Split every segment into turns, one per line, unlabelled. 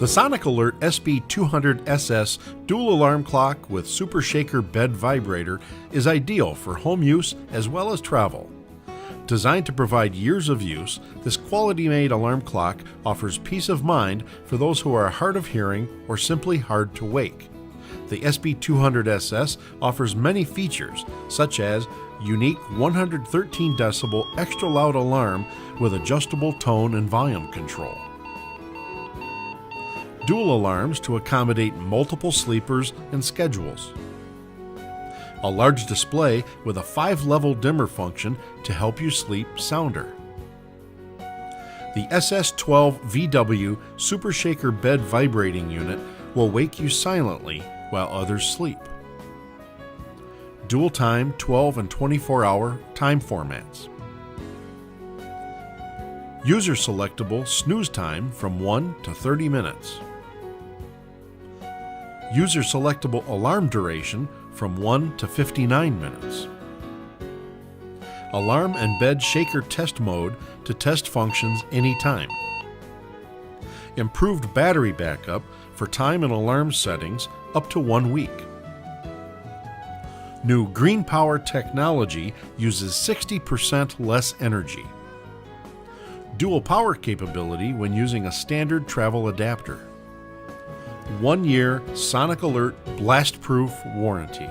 The Sonic Alert SB200ss dual alarm clock with Super Shaker bed vibrator is ideal for home use as well as travel. Designed to provide years of use, this quality-made alarm clock offers peace of mind for those who are hard of hearing or simply hard to wake. The SB200ss offers many features, such as unique 113 decibel extra loud alarm with adjustable tone and volume control, dual alarms to accommodate multiple sleepers and schedules, a large display with a 5-level dimmer function to help you sleep sounder. The SS12VW Super Shaker bed vibrating unit will wake you silently while others sleep. Dual time 12 and 24-hour time formats. User selectable snooze time from 1 to 30 minutes. User selectable alarm duration from 1 to 59 minutes. Alarm and bed shaker test mode to test functions anytime. Improved battery backup for time and alarm settings up to 1 week. New green power technology uses 60% less energy. Dual power capability when using a standard travel adapter. 1-year Sonic Alert blast-proof warranty.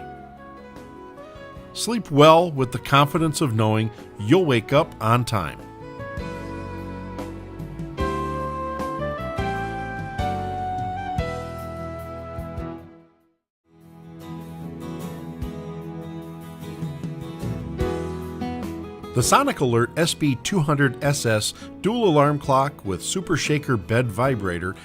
Sleep well with the confidence of knowing you'll wake up on time. The Sonic Alert SB200ss dual alarm clock with Super Shaker bed vibrator